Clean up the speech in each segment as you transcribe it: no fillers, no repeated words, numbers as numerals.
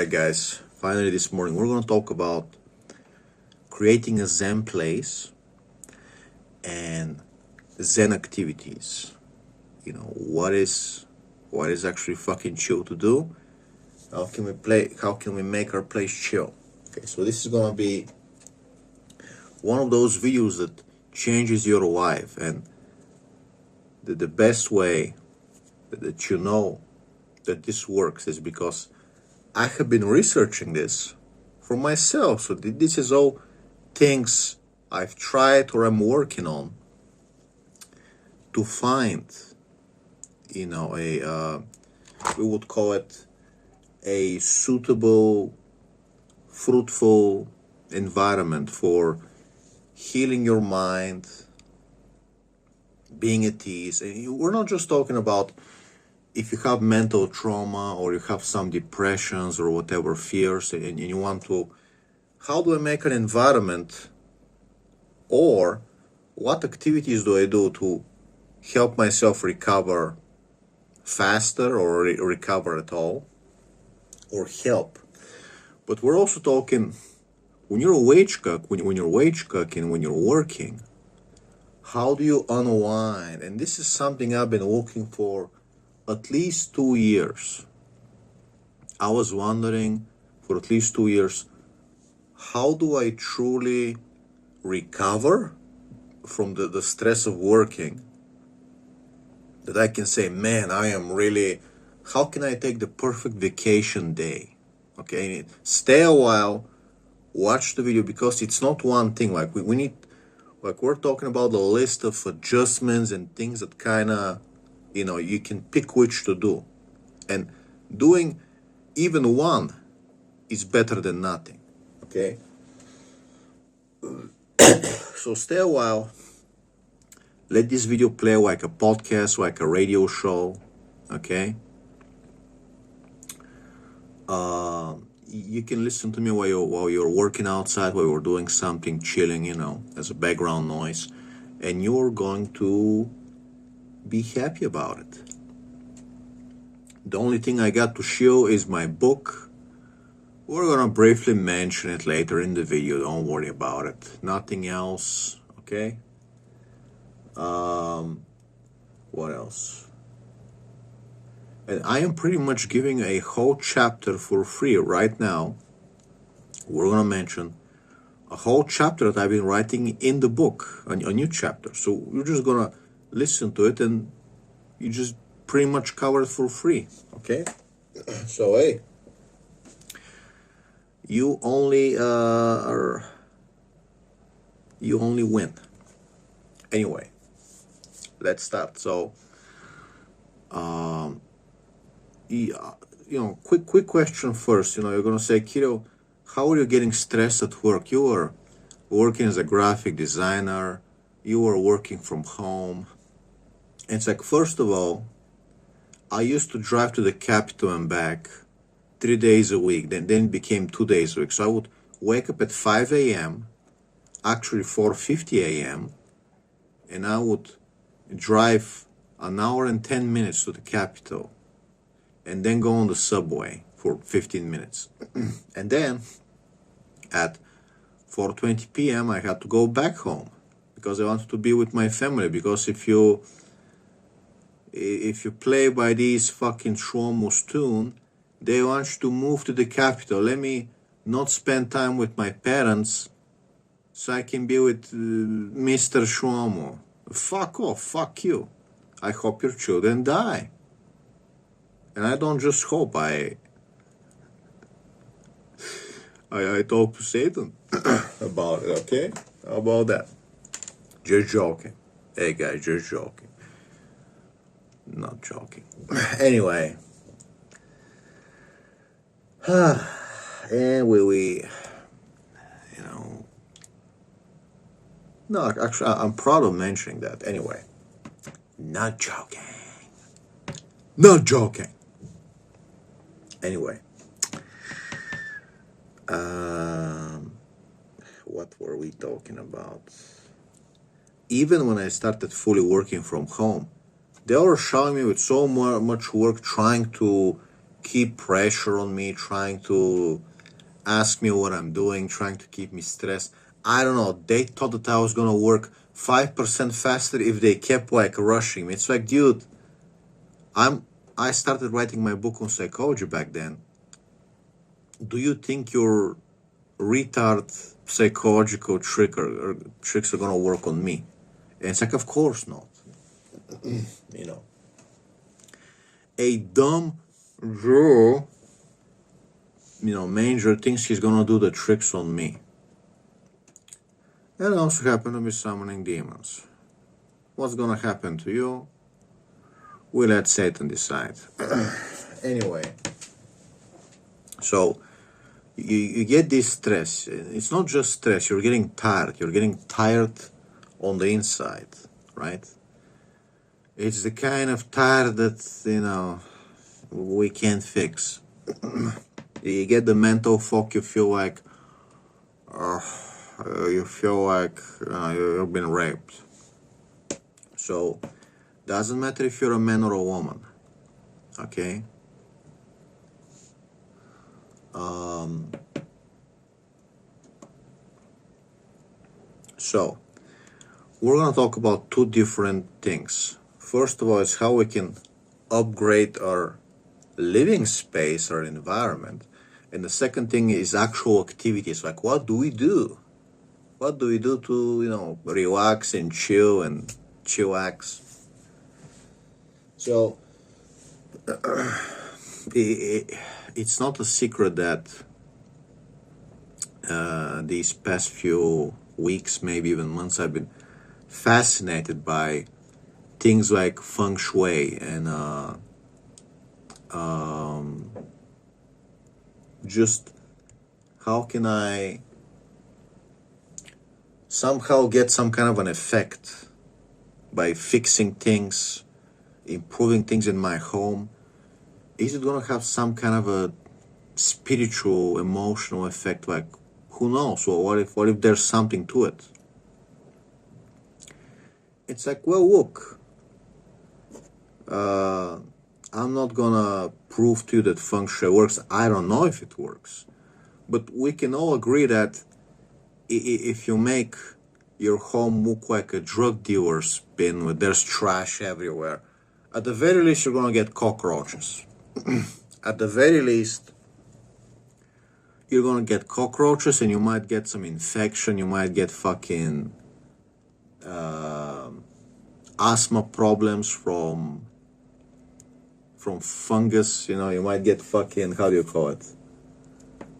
Alright guys, finally this morning we're going to talk about creating a Zen place and Zen activities. You know, what is actually fucking chill to do? How can we make our place chill? Okay, so this is going to be one of those videos that changes your life, and the best way that you know that this works is because I have been researching this for myself. So this is all things I've tried or I'm working on to find, we would call it a suitable, fruitful environment for healing your mind, being at ease. And we're not just talking about if you have mental trauma or you have some depressions or whatever fears, and you want to, how do I make an environment, or what activities do I do to help myself recover faster or recover at all, or help? But we're also talking when you're wage cooking, when you're working, how do you unwind? And this is something I've been looking for at least 2 years. I was wondering for at least 2 years, how do I truly recover from the stress of working, that I can say, man, how can I take the perfect vacation day? Okay, stay a while, watch the video, because it's not one thing. Like we need, like we're talking about a list of adjustments and things that kind of, you can pick which to do. And doing even one is better than nothing, okay? So stay a while. Let this video play like a podcast, like a radio show, okay? You can listen to me while you're working outside, while you're doing something, chilling, as a background noise. And you're going to be happy about it. The only thing I got to show is my book. We're gonna briefly mention it later in the video, don't worry about it. Nothing else, okay? What else? And I am pretty much giving a whole chapter for free right now. We're gonna mention a whole chapter that I've been writing in the book, a new chapter. So you're just gonna listen to it and you just pretty much cover it for free, okay? So hey, you only win. Anyway, let's start. So quick question first. You're gonna say, Kiddo, how are you getting stressed at work? You are working as a graphic designer, you are working from home. And it's like, first of all, I used to drive to the capital and back 3 days a week. Then it became 2 days a week. So I would wake up at 5 a.m., actually 4:50 a.m., and I would drive an hour and 10 minutes to the capital, and then go on the subway for 15 minutes. And then at 4:20 p.m. I had to go back home because I wanted to be with my family. Because if you play by these fucking Shlomo's tune, they want you to move to the capital. Let me not spend time with my parents so I can be with Mr. Shlomo. Fuck off, fuck you. I hope your children die. And I don't just hope, I talk to Satan about it, okay? How about that? Just joking. Hey guys, just joking. Not joking. Anyway. And no, actually, I'm proud of mentioning that. Anyway. Not joking. Not joking. Anyway. What were we talking about? Even when I started fully working from home, they were showing me with so much work trying to keep pressure on me, trying to ask me what I'm doing, trying to keep me stressed. I don't know. They thought that I was gonna work 5% faster if they kept like rushing me. It's like, dude, I started writing my book on psychology back then. Do you think your retard psychological or tricks are gonna work on me? And it's like, of course not. You know, a dumb Joe, Manger thinks he's gonna do the tricks on me. And also happen to be summoning demons. What's gonna happen to you? We let Satan decide. Anyway, so you get this stress. It's not just stress, you're getting tired. You're getting tired on the inside, right? It's the kind of tired that, we can't fix. You get the mental fog, you feel like, you've been raped. So, doesn't matter if you're a man or a woman, okay? So, we're gonna talk about two different things. First of all, is how we can upgrade our living space, our environment. And the second thing is actual activities, like what do we do? What do we do to, relax and chill and chillax? So, it's not a secret that these past few weeks, maybe even months, I've been fascinated by things like feng shui and just how can I somehow get some kind of an effect by fixing things, improving things in my home. Is it gonna have some kind of a spiritual, emotional effect? Like, who knows? Well, what if there's something to it? It's like, well, look, I'm not gonna prove to you that feng shui works. I don't know if it works, but we can all agree that if you make your home look like a drug dealer's bin where there's trash everywhere, at the very least you're gonna get cockroaches. At the very least, you're gonna get cockroaches, and you might get some infection. You might get fucking asthma problems from fungus. You might get fucking, how do you call it,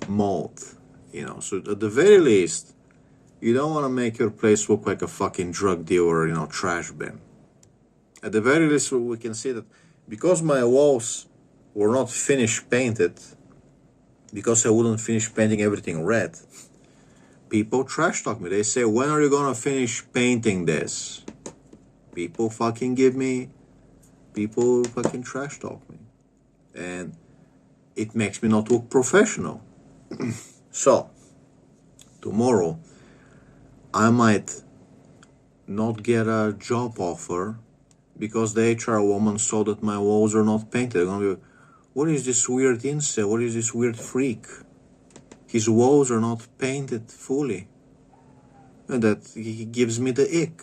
mold. So at the very least, you don't want to make your place look like a fucking drug dealer, trash bin. At the very least, we can see that because my walls were not finished painted, because I wouldn't finish painting everything red, people trash talk me. They say, when are you gonna finish painting this? People fucking trash talk me. And it makes me not look professional. So, tomorrow, I might not get a job offer because the HR woman saw that my walls are not painted. They're gonna be, what is this weird incel? What is this weird freak? His walls are not painted fully. And that he gives me the ick.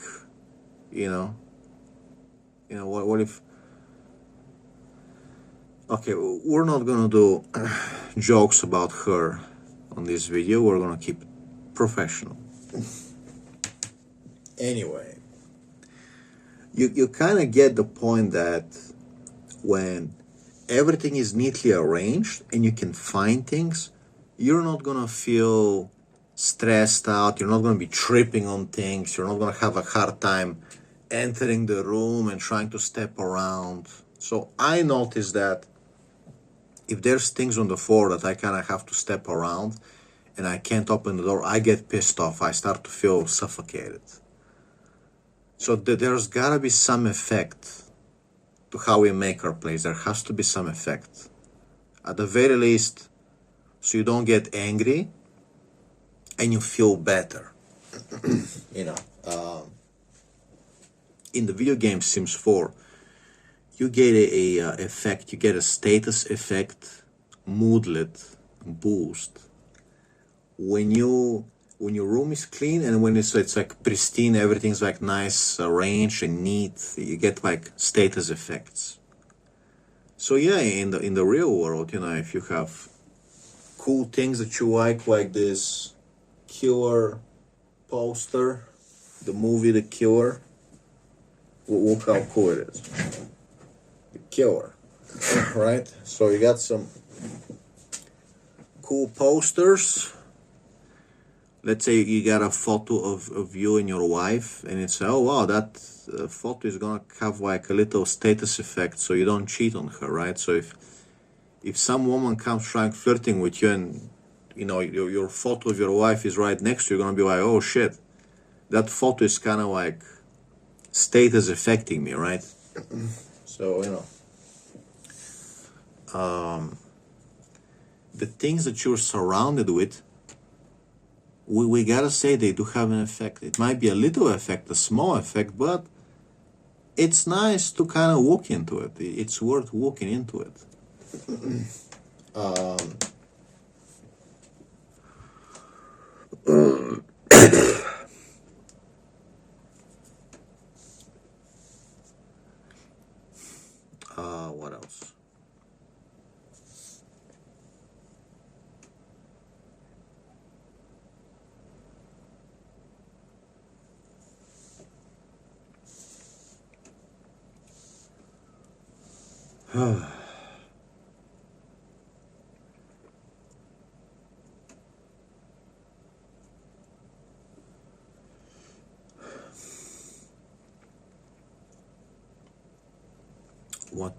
What if... Okay, we're not gonna do jokes about her on this video. We're gonna keep it professional. Anyway, you kind of get the point that when everything is neatly arranged and you can find things, you're not gonna feel stressed out. You're not gonna be tripping on things. You're not gonna have a hard time entering the room and trying to step around. So I noticed that if there's things on the floor that I kind of have to step around and I can't open the door, I get pissed off. I start to feel suffocated. So there's gotta be some effect to how we make our place. There has to be some effect. At the very least, so you don't get angry and you feel better. In the video game Sims 4, you get a effect, you get a status effect, moodlet boost when your room is clean, and when it's like pristine, everything's like nice, arranged and neat. You get like status effects. So yeah, in the real world, if you have cool things that you like this Killer poster, the movie The Killer. Look how cool it is. The Killer, right? So you got some cool posters. Let's say you got a photo of you and your wife, and it's, oh wow, that photo is gonna have like a little status effect, so you don't cheat on her, right? So if some woman comes trying flirting with you, and your photo of your wife is right next to you, you're gonna be like, oh shit, that photo is kind of like status affecting me, right? So the things that you're surrounded with, we gotta say they do have an effect. It might be a little effect, a small effect, but it's nice to kind of walk into it. It's worth walking into it. What else?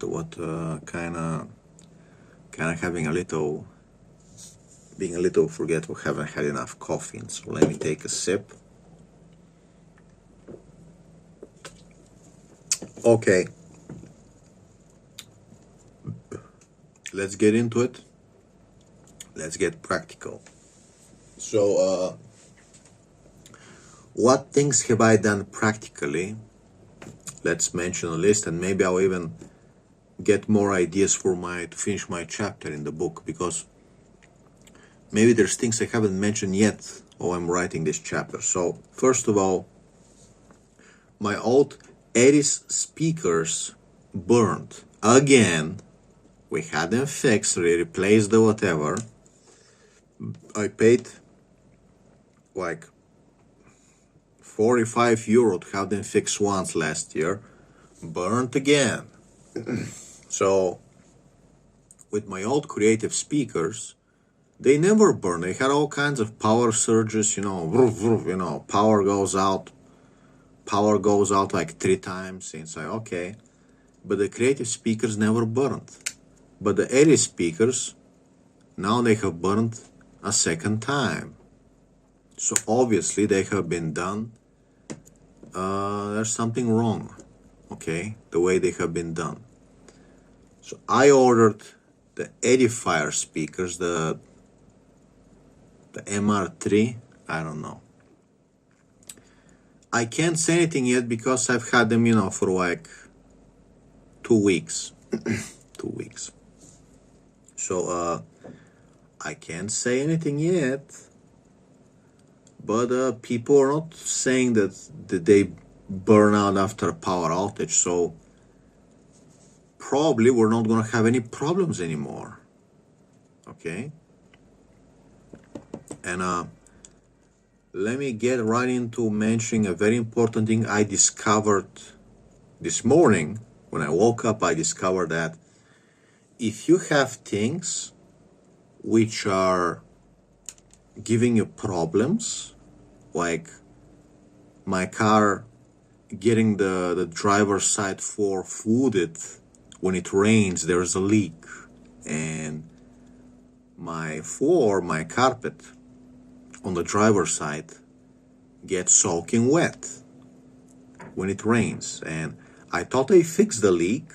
What kind of having a little, being a little forgetful, haven't had enough coffee, so let me take a sip. Okay, let's get into it. Let's get practical. So what things have I done practically? Let's mention a list, and maybe I'll even get more ideas to finish my chapter in the book, because maybe there's things I haven't mentioned yet while I'm writing this chapter. So first of all, my old 80s speakers burned again. We had them fixed, replaced the whatever. I paid like 45 euro to have them fixed once last year. Burned again. So with my old creative speakers, they never burn. They had all kinds of power surges, power goes out like 3 times. And it's like, okay. But the creative speakers never burned. But the 80 speakers, now they have burned a second time. So obviously they have been done. There's something wrong, okay, the way they have been done. So I ordered the Edifier speakers, the MR3, I don't know. I can't say anything yet because I've had them, for like 2 weeks. 2 weeks. So I can't say anything yet. But people are not saying that they burn out after a power outage. So probably we're not going to have any problems anymore. Okay? And let me get right into mentioning a very important thing I discovered this morning. When I woke up, I discovered that if you have things which are giving you problems, like my car getting the driver's side floor flooded when it rains, there's a leak, and my floor, my carpet on the driver's side gets soaking wet when it rains, and I thought I fixed the leak,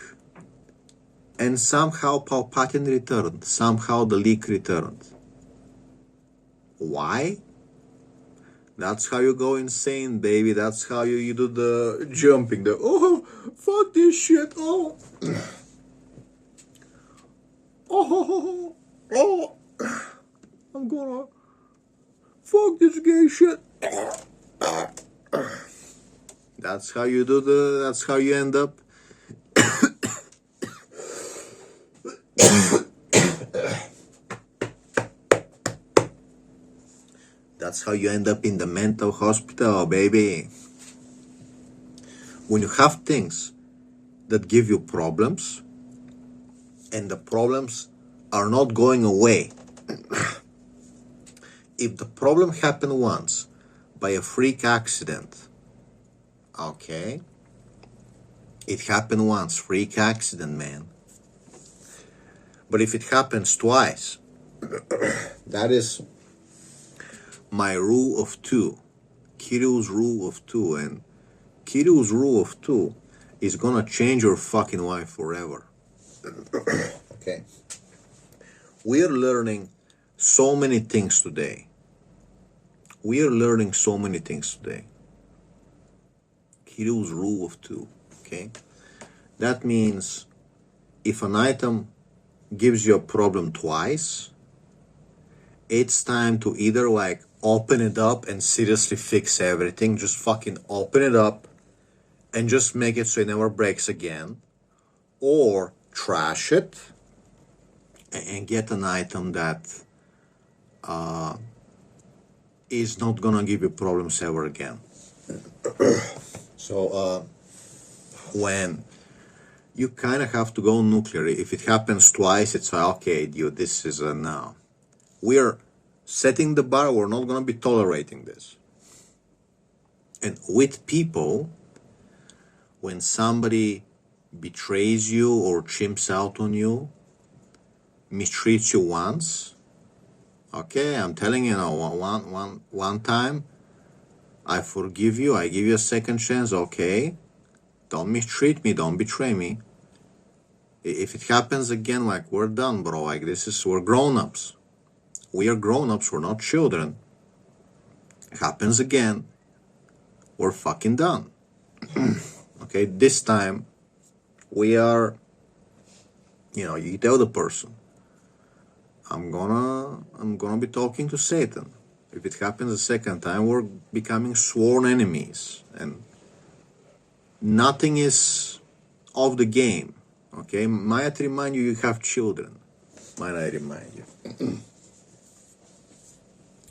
and somehow Palpatine returned. Somehow the leak returned. Why? That's how you go insane, baby. That's how you do the jumping. The oh, fuck this shit. Oh, oh, oh, I'm gonna fuck this gay shit. That's how you do the. That's how you end up. That's how you end up in the mental hospital, baby. When you have things that give you problems, and the problems are not going away. If the problem happened once by a freak accident, okay, it happened once, freak accident, man. But if it happens twice, that is my rule of two, Kirill's rule of two, and Kirill's rule of two is gonna change your fucking life forever. Okay. We are learning so many things today. Kirill's rule of two, okay? That means if an item gives you a problem twice, it's time to either like open it up and seriously fix everything, just fucking open it up and just make it so it never breaks again, or trash it and get an item that is not gonna give you problems ever again. So when you kind of have to go nuclear, if it happens twice, it's like, okay, dude, this is a no. We're setting the bar, we're not gonna be tolerating this. And with people, when somebody betrays you or chimps out on you, mistreats you once, okay, I'm telling you now, one time, I forgive you, I give you a second chance, okay, don't mistreat me, don't betray me. If it happens again, like, we're done, bro, like, we're grown-ups. We are grown-ups, we're not children. It happens again, we're fucking done. Okay, this time, we are, you tell the person, I'm gonna be talking to Satan. If it happens a second time, we're becoming sworn enemies, and nothing is off the game. Okay, might I remind you, you have children. Might I remind you?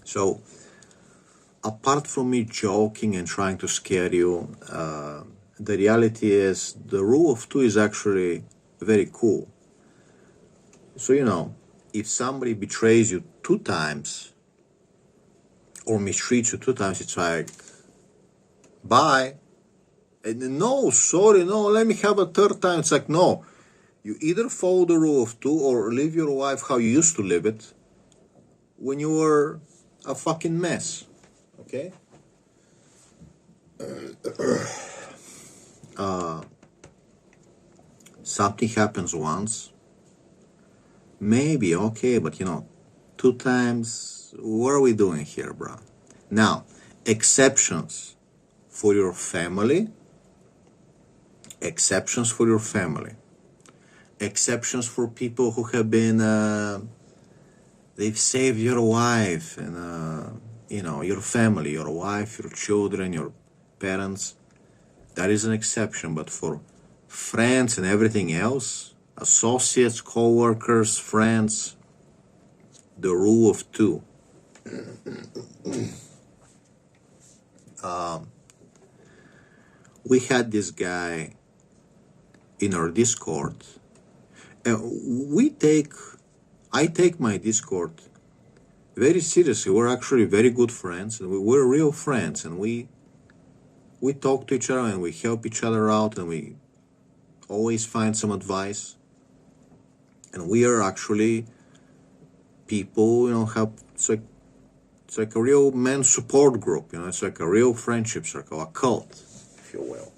So, apart from me joking and trying to scare you, the reality is the rule of two is actually very cool. So, if somebody betrays you 2 times or mistreats you 2 times, it's like, bye. And no, sorry, no, let me have a 3rd time. It's like, no. You either follow the rule of 2 or live your life how you used to live it when you were a fucking mess. Okay? Something happens once. Maybe, okay, but 2 times, what are we doing here, bro? Now, exceptions for your family. Exceptions for people who have been, they've saved your life and, your family, your wife, your children, your parents. That is an exception, but for friends and everything else, associates, co-workers, friends, the rule of 2. We had this guy in our Discord, and I take my Discord very seriously. We're actually very good friends, and we're real friends, and we talk to each other and we help each other out, and we always find some advice. And we are actually people, help. It's like a real men's support group. It's like a real friendship circle, a cult, if you will.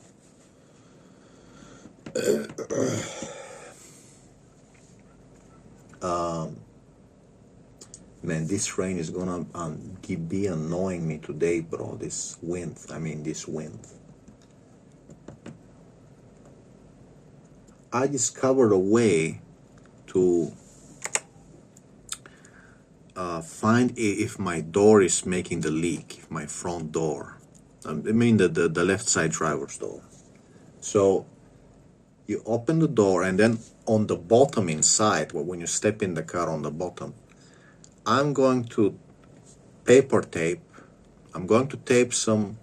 Man, this rain is gonna be annoying me today, bro. This wind. This wind. I discovered a way to find if my door is making the leak, if my front door. The left side driver's door. So you open the door, and then on the bottom inside, when you step in the car on the bottom, I'm going to tape some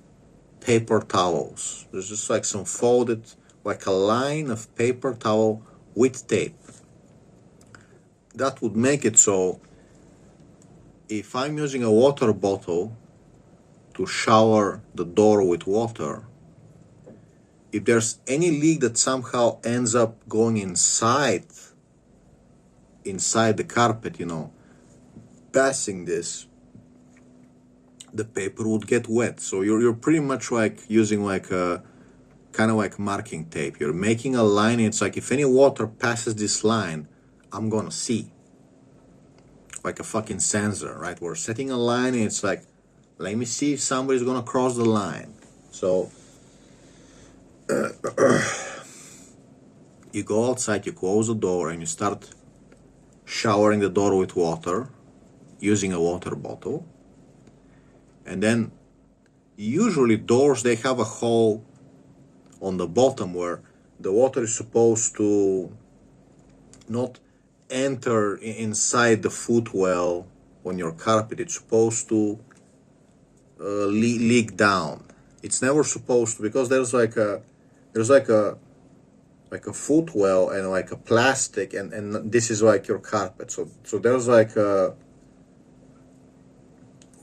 paper towels. There's just like some folded, like a line of paper towel with tape. That would make it so if I'm using a water bottle to shower the door with water, if there's any leak that somehow ends up going inside the carpet, passing this, the paper would get wet. So you're pretty much like using like a kind of like marking tape. You're making a line, and it's like if any water passes this line, I'm gonna see. Like a fucking sensor, right? We're setting a line, and it's like, let me see if somebody's gonna cross the line. So you go outside, you close the door, and you start showering the door with water using a water bottle. And then usually doors, they have a hole on the bottom where the water is supposed to not enter inside the footwell on your carpet. It's supposed to leak down. It's never supposed to, because there's like a footwell and like a plastic, and this is like your carpet. So there's like a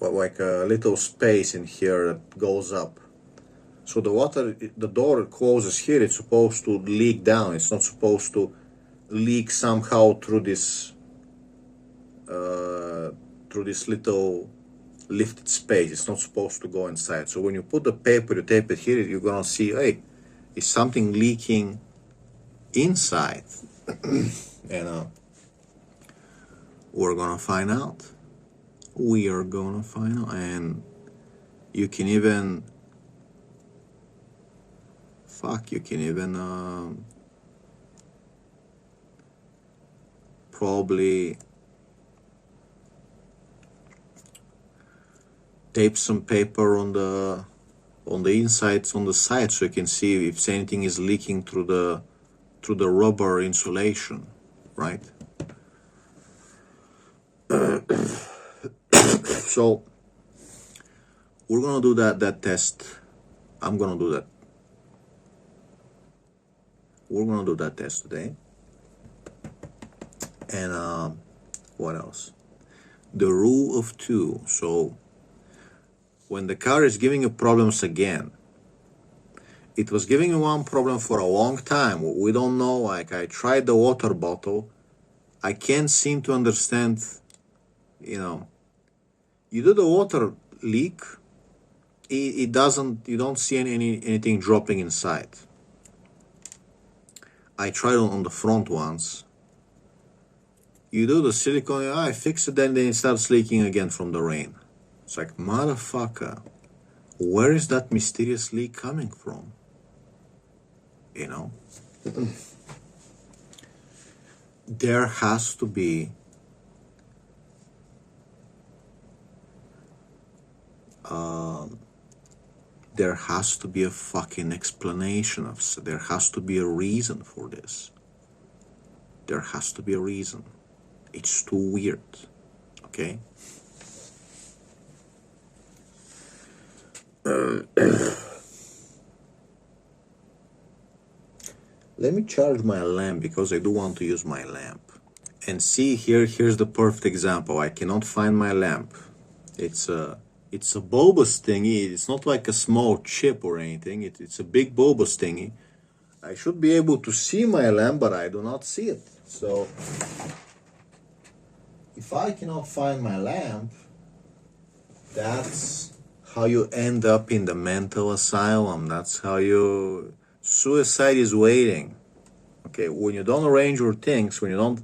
little space in here that goes up. So the door closes here, it's supposed to leak down. It's not supposed to leak somehow through this little lifted space. It's not supposed to go inside. So when you put the paper, you tape it here, you're gonna see, hey, is something leaking inside? And we're gonna find out. We are gonna find out. And you can even probably tape some paper on the insides, on the side, so you can see if anything is leaking through the rubber insulation, right? So we're gonna do that test. I'm gonna do that. We're gonna do that test today. And what else? The rule of two. So when the car is giving you problems again, it was giving you one problem for a long time. We don't know, like I tried the water bottle. I can't seem to understand, you do the water leak, it doesn't, you don't see anything dropping inside. I tried on the front once. You do the silicone, I fix it, then it starts leaking again from the rain. It's like, motherfucker, where is that mysterious leak coming from? There has to be a fucking explanation of this. There has to be a reason for this. There has to be a reason. It's too weird. Okay? Let me charge my lamp, because I do want to use my lamp. And see, here's the perfect example. I cannot find my lamp. It's a bulbous thingy. It's not like a small chip or anything. It's a big bulbous thingy. I should be able to see my lamp, but I do not see it. So if I cannot find my lamp, that's how you end up in the mental asylum. That's how suicide is waiting. Okay, when you don't arrange your things, when you don't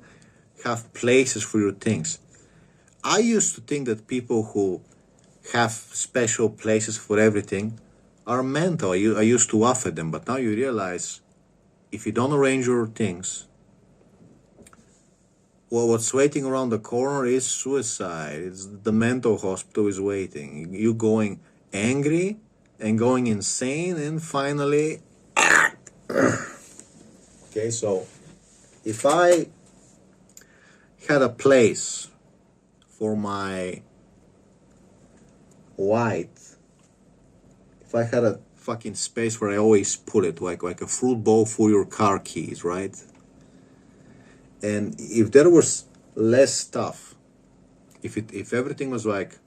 have places for your things. I used to think that people who have special places for everything are mental. I used to laugh at them, but now you realize if you don't arrange your things, well, what's waiting around the corner is suicide. It's the mental hospital is waiting. You going angry and going insane, and finally, okay. So if I had a place for my white, if I had a fucking space where I always put it, like a fruit bowl for your car keys, right? And if there was less stuff, if everything was like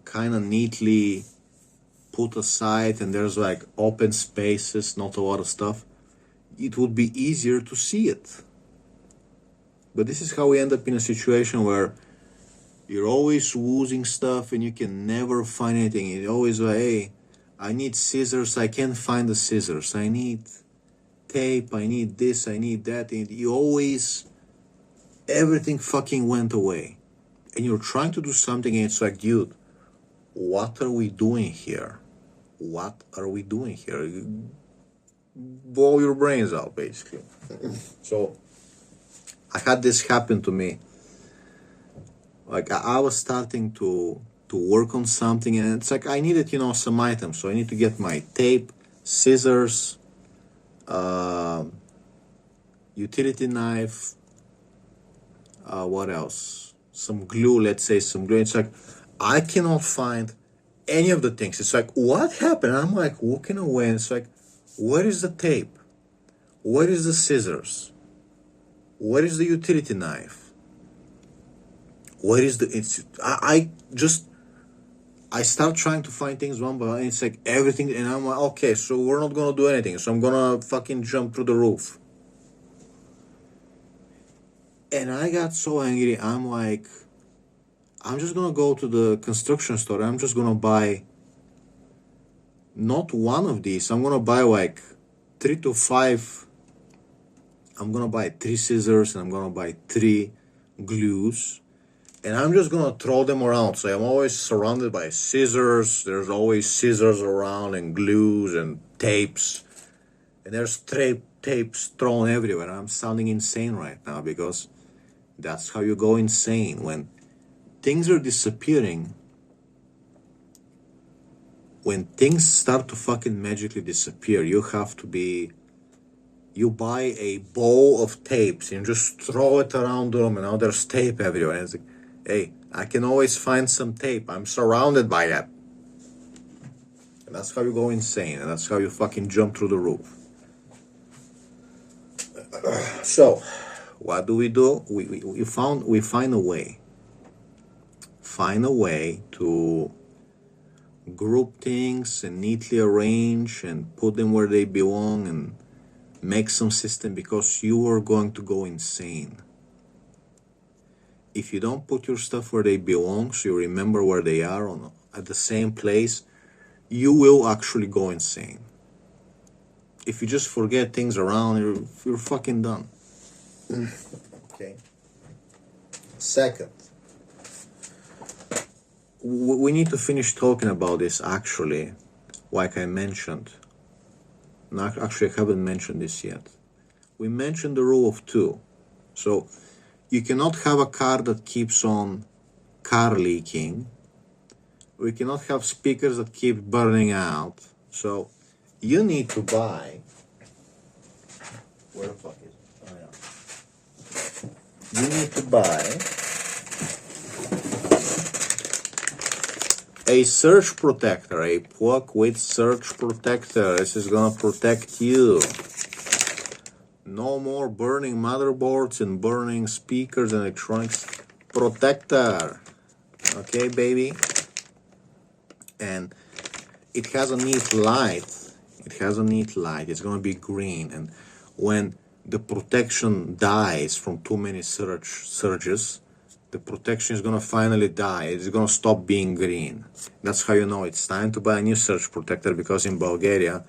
kind of neatly put aside and there's like open spaces, not a lot of stuff, it would be easier to see it. But this is how we end up in a situation where you're always losing stuff and you can never find anything. It's always like, hey, I need scissors, I can't find the scissors. I need tape, I need this, I need that. And you always, everything fucking went away. And you're trying to do something and it's like, dude, what are we doing here? What are we doing here? You blow your brains out, basically. So I had this happen to me. Like I was starting to work on something and it's like I needed, some items. So I need to get my tape, scissors, utility knife, what else? Some glue, let's say some glue. It's like I cannot find any of the things. It's like, what happened? I'm like looking away and it's like, where is the tape? Where is the scissors? Where is the utility knife? Where is the, I start trying to find things one by one, and it's like everything, and I'm like, okay, so we're not gonna do anything, so I'm gonna fucking jump through the roof. And I got so angry, I'm like, I'm just gonna go to the construction store, I'm just gonna buy not one of these, I'm gonna buy like 3 to 5, I'm gonna buy 3 scissors, and I'm gonna buy 3 glues. And I'm just gonna throw them around. So I'm always surrounded by scissors. There's always scissors around and glues and tapes. And there's tapes thrown everywhere. I'm sounding insane right now because that's how you go insane. When things are disappearing, when things start to fucking magically disappear, you buy a bowl of tapes and just throw it around the room and now there's tape everywhere. And it's like, hey, I can always find some tape. I'm surrounded by that. And that's how you go insane. And that's how you fucking jump through the roof. So, what do? We find a way. Find a way to group things and neatly arrange and put them where they belong and make some system because you are going to go insane. If you don't put your stuff where they belong, so you remember where they are at the same place, you will actually go insane. If you just forget things around, you're fucking done. Okay. Second, we need to finish talking about this actually, like I mentioned. No, actually, I haven't mentioned this yet. We mentioned the rule of 2. So, you cannot have a car that keeps on car leaking. We cannot have speakers that keep burning out. So you need to buy. Where the fuck is it? Oh yeah. You need to buy a surge protector, a plug with surge protector. This is gonna protect you. No more burning motherboards and burning speakers and electronics. Protector. Okay, baby? And it has a neat light. It's gonna be green. And when the protection dies from too many surges, the protection is gonna finally die. It's gonna stop being green. That's how you know it's time to buy a new surge protector, because in Bulgaria,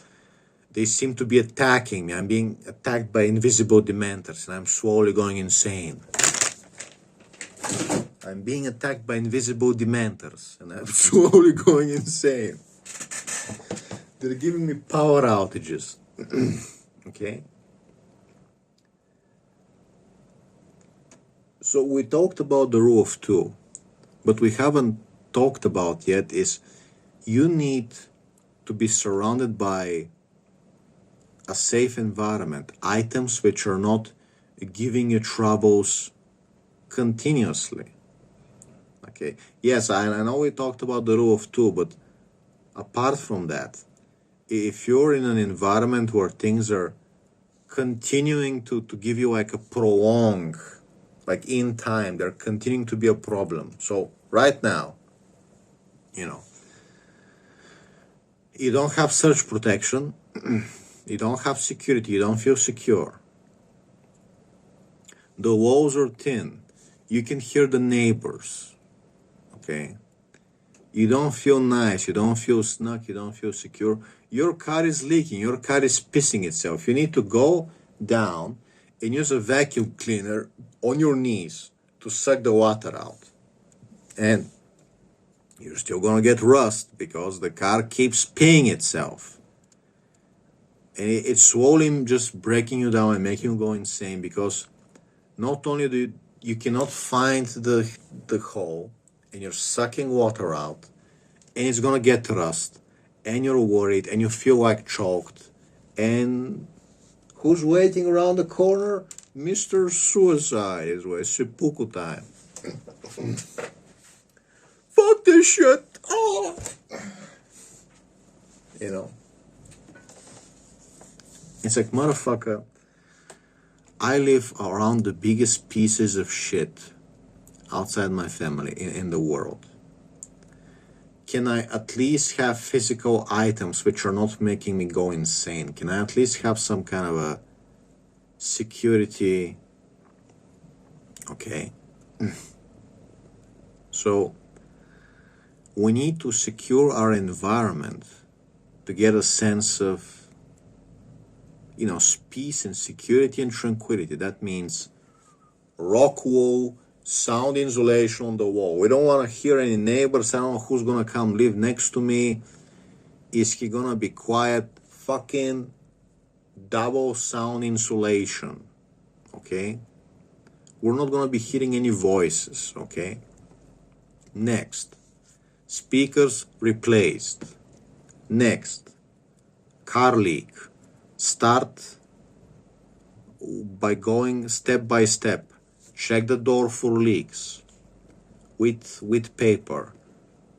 they seem to be attacking me. I'm being attacked by invisible dementors and I'm slowly going insane. I'm being attacked by invisible dementors and I'm slowly going insane. They're giving me power outages. Okay? So we talked about the rule of two. What we haven't talked about yet is you need to be surrounded by a safe environment, items which are not giving you troubles continuously. Okay. Yes, I know we talked about the rule of two, but apart from that, if you're in an environment where things are continuing to give you like a prolong, like in time, they're continuing to be a problem. So right now, you don't have surge protection, you don't have security, you don't feel secure. The walls are thin, you can hear the neighbors, okay? You don't feel nice, you don't feel snug, you don't feel secure. Your car is leaking, your car is pissing itself. You need to go down and use a vacuum cleaner on your knees to suck the water out. And you're still gonna get rust because the car keeps peeing itself. And it's slowly just breaking you down and making you go insane because not only do you cannot find the hole and you're sucking water out and it's gonna get rust and you're worried and you feel like choked and who's waiting around the corner? Mr. Suicide is where seppuku time. Fuck this shit. Oh. It's like, motherfucker, I live around the biggest pieces of shit outside my family in the world. Can I at least have physical items which are not making me go insane? Can I at least have some kind of a security? Okay. So we need to secure our environment to get a sense of peace and security and tranquility. That means rock wall, sound insulation on the wall. We don't want to hear any neighbors. I don't know who's gonna come live next to me. Is he gonna be quiet? Fucking double sound insulation. Okay? We're not gonna be hearing any voices. Okay? Next, speakers replaced. Next, car leak. Start by going step by step. Check the door for leaks with paper.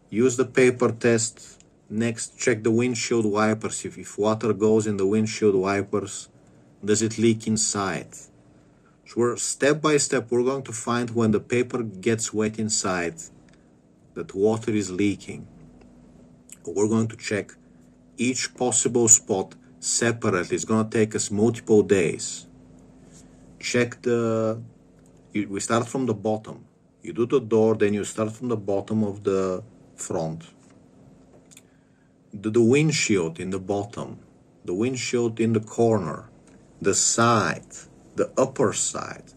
Use the paper test. Next, check the windshield wipers. If water goes in the windshield wipers, does it leak inside? So we're step by step, we're going to find when the paper gets wet inside that water is leaking. We're going to check each possible spot separately. It's going to take us multiple days. Check we start from the bottom. You do the door, then you start from the bottom of the front. The windshield in the bottom, the windshield in the corner, the side, the upper side.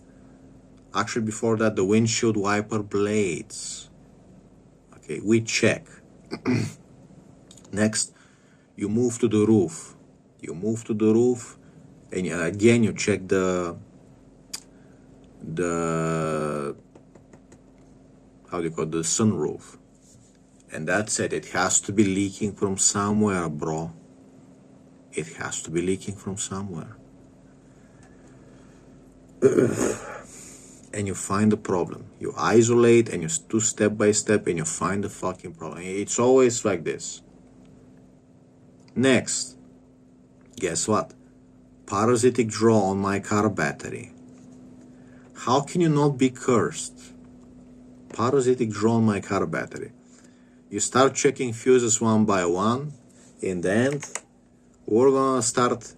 Actually, before that, the windshield wiper blades. Okay, we check. Next, you move to the roof. You move to the roof, and again you check the how do you call it, the sunroof. And that's it. It has to be leaking from somewhere, bro. It has to be leaking from somewhere. And you find the problem. You isolate and you do step by step and you find the fucking problem. It's always like this. Next, guess what? Parasitic draw on my car battery. How can you not be cursed? Parasitic draw on my car battery. You start checking fuses one by one. In the end, we're gonna start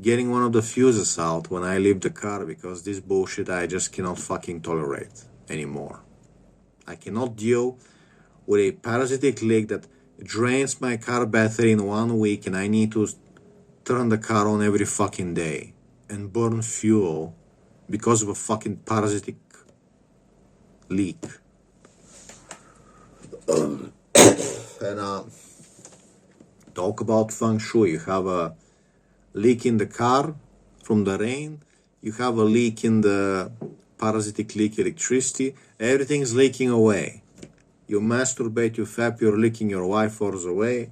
getting one of the fuses out when I leave the car because this bullshit I just cannot fucking tolerate anymore. I cannot deal with a parasitic leak that drains my car battery in 1 week and I need to turn the car on every fucking day and burn fuel because of a fucking parasitic leak. And talk about feng shui. You have a leak in the car from the rain. You have a leak in the parasitic leak electricity. Everything's leaking away. You masturbate, you fap, you're leaking your wife force away.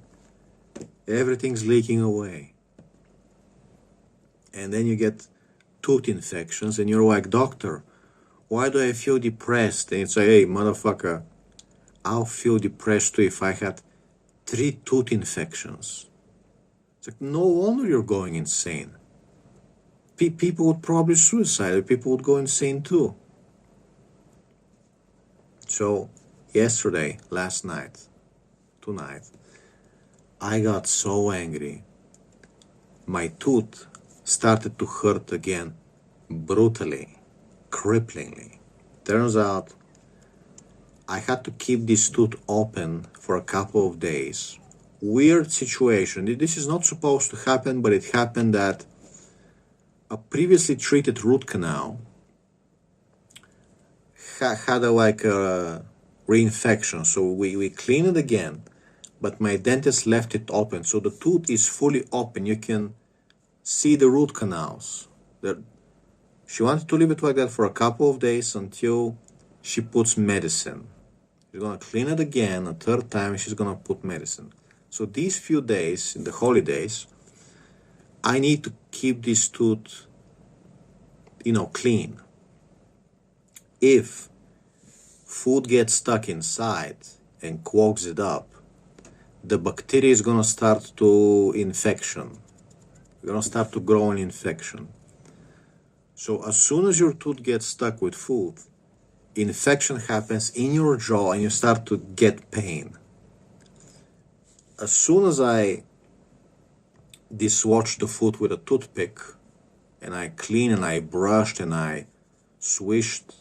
Everything's leaking away. And then you get tooth infections and you're like, doctor, why do I feel depressed? And it's like, hey, motherfucker, I'll feel depressed too if I had 3 tooth infections. It's like, no wonder you're going insane. People would probably suicide. People would go insane too. So yesterday, last night, tonight, I got so angry. My tooth started to hurt again, brutally, cripplingly. Turns out I had to keep this tooth open for a couple of days. Weird situation. This is not supposed to happen, but it happened that a previously treated root canal had a reinfection, so we cleaned it again, but my dentist left it open, so the tooth is fully open. You can see the root canals. She wanted to leave it like that for a couple of days until she puts medicine. She's gonna clean it again a third time, she's gonna put medicine. So these few days, in the holidays, I need to keep this tooth, clean. If food gets stuck inside and clogs it up, the bacteria is gonna start to infection. You're gonna start to grow an infection. So as soon as your tooth gets stuck with food, infection happens in your jaw and you start to get pain. As soon as I dislodged the food with a toothpick and I cleaned and I brushed and I swished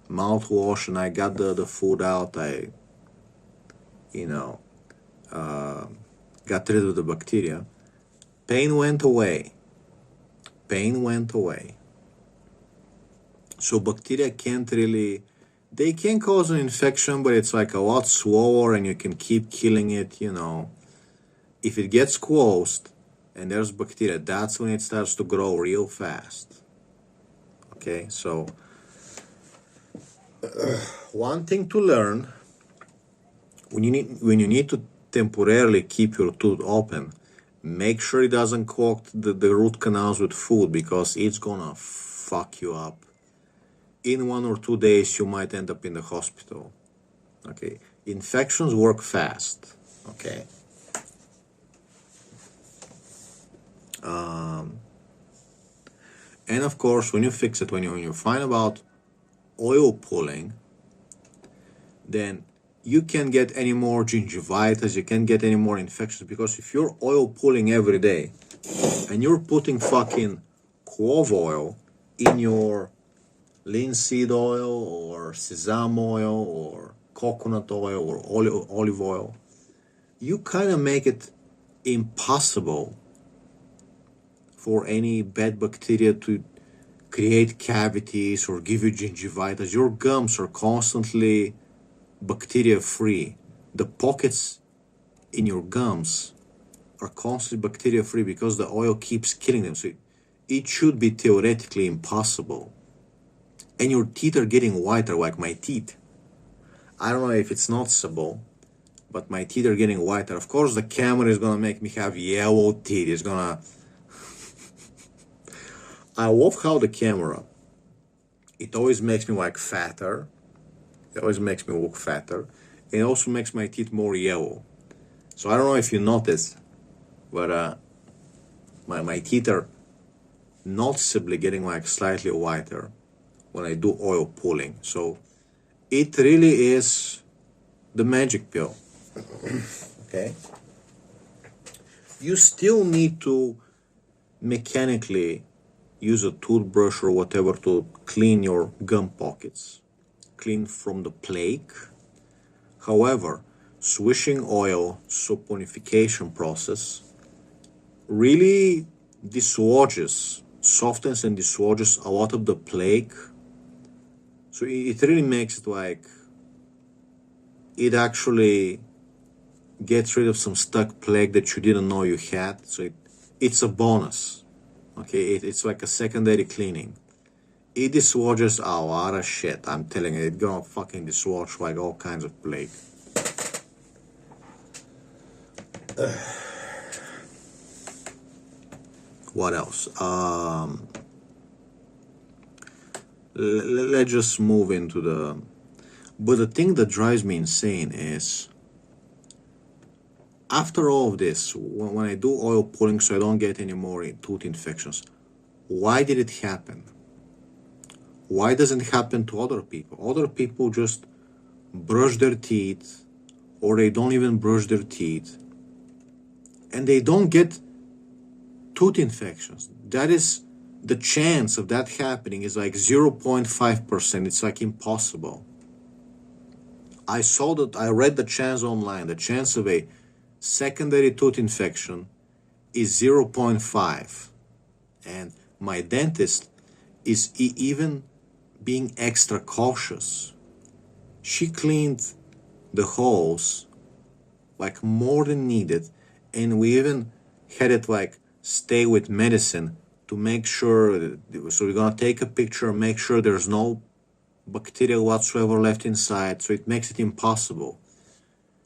mouthwash and I got the food out, I got rid of the bacteria, pain went away. So bacteria they can cause an infection, but it's like a lot slower and you can keep killing it. If it gets closed and there's bacteria, that's when it starts to grow real fast. Okay, so one thing to learn, when you need to temporarily keep your tooth open, make sure it doesn't clog the root canals with food, because it's gonna fuck you up. In 1 or 2 days, you might end up in the hospital. Okay, infections work fast. Okay. And of course, when you fix it, when you find about oil pulling, then you can't get any more gingivitis, you can't get any more infections, because if you're oil pulling every day and you're putting fucking clove oil in your linseed oil or sesame oil or coconut oil or olive oil, you kind of make it impossible for any bad bacteria to create cavities or give you gingivitis. Your gums are constantly bacteria free. The pockets in your gums are constantly bacteria free because the oil keeps killing them. So it should be theoretically impossible. And your teeth are getting whiter, like my teeth. I don't know if it's noticeable, but my teeth are getting whiter. Of course, the camera is gonna make me have yellow teeth. It's gonna... I love how the camera, it always makes me like fatter. It always makes me look fatter. It also makes my teeth more yellow. So I don't know if you notice, but my teeth are noticeably getting like slightly whiter when I do oil pulling. So it really is the magic pill. Okay? You still need to mechanically use a toothbrush or whatever to clean your gum pockets, clean from the plaque. However, swishing oil saponification process really softens and dislodges a lot of the plaque. So it really makes it like it actually gets rid of some stuck plaque that you didn't know you had. So it's a bonus. Okay, it's like a secondary cleaning. It dislodges a lot of shit. I'm telling you, it's gonna fucking dislodge like all kinds of plague. What else? Let's just move into the... But the thing that drives me insane is, after all of this, when I do oil pulling so I don't get any more tooth infections, why did it happen? Why doesn't it happen to other people? Other people just brush their teeth, or they don't even brush their teeth, and they don't get tooth infections. That is, the chance of that happening is like 0.5%. It's like impossible. I read the chance online. The chance of a secondary tooth infection is 0.5. And my dentist is even being extra cautious. She cleaned the holes like more than needed, and we even had it like stay with medicine to make sure. So we're gonna take a picture and make sure there's no bacteria whatsoever left inside, so it makes it impossible.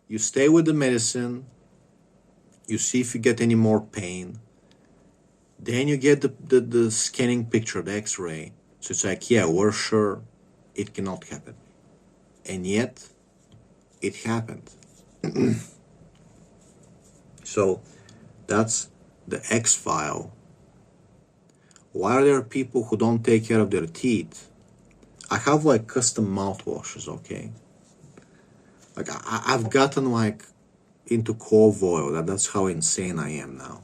You stay with the medicine, you see if you get any more pain, then you get the scanning picture, the x-ray. So it's like, yeah, we're sure it cannot happen. And yet, it happened. So, that's the X-file. Why are there people who don't take care of their teeth? I have like custom mouthwashes, okay? Like I've gotten like into clove oil. That's how insane I am now.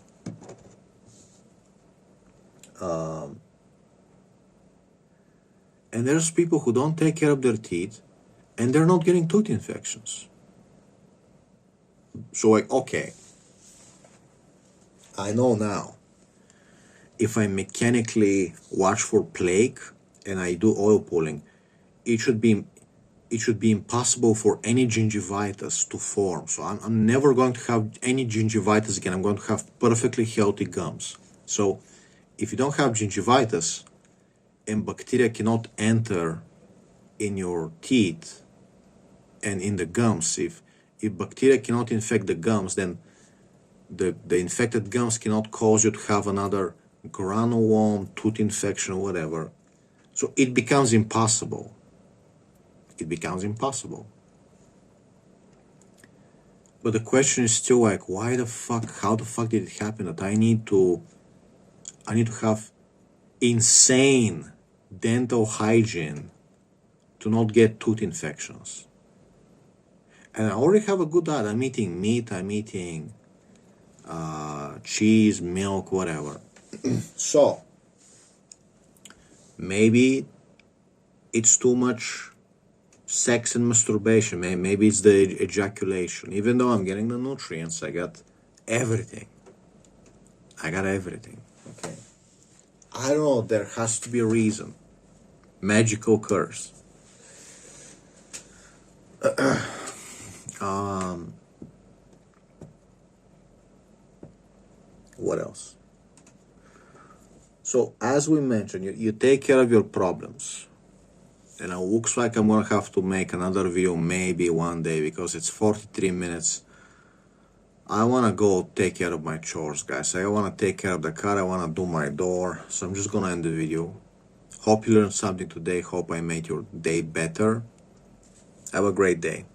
And there's people who don't take care of their teeth, and they're not getting tooth infections. So like, okay, I know now, if I mechanically watch for plaque and I do oil pulling, it should be impossible for any gingivitis to form. So I'm never going to have any gingivitis again. I'm going to have perfectly healthy gums. So if you don't have gingivitis and bacteria cannot enter in your teeth and in the gums, if bacteria cannot infect the gums, then the infected gums cannot cause you to have another granulome, tooth infection, or whatever. So it becomes impossible. It becomes impossible. But the question is still like, why the fuck, how the fuck did it happen that I need to have insane dental hygiene to not get tooth infections? And I already have a good diet. I'm eating meat, I'm eating cheese, milk, whatever. So, maybe it's too much sex and masturbation. Maybe it's the ejaculation. Even though I'm getting the nutrients, I got everything. Okay. I don't know, there has to be a reason. Magical curse. What else? So, as we mentioned, you take care of your problems. And it looks like I'm gonna have to make another video maybe one day because it's 43 minutes. I wanna go take care of my chores, guys. I wanna take care of the car, I wanna do my door. So I'm just gonna end the video. Hope you learned something today. Hope I made your day better. Have a great day.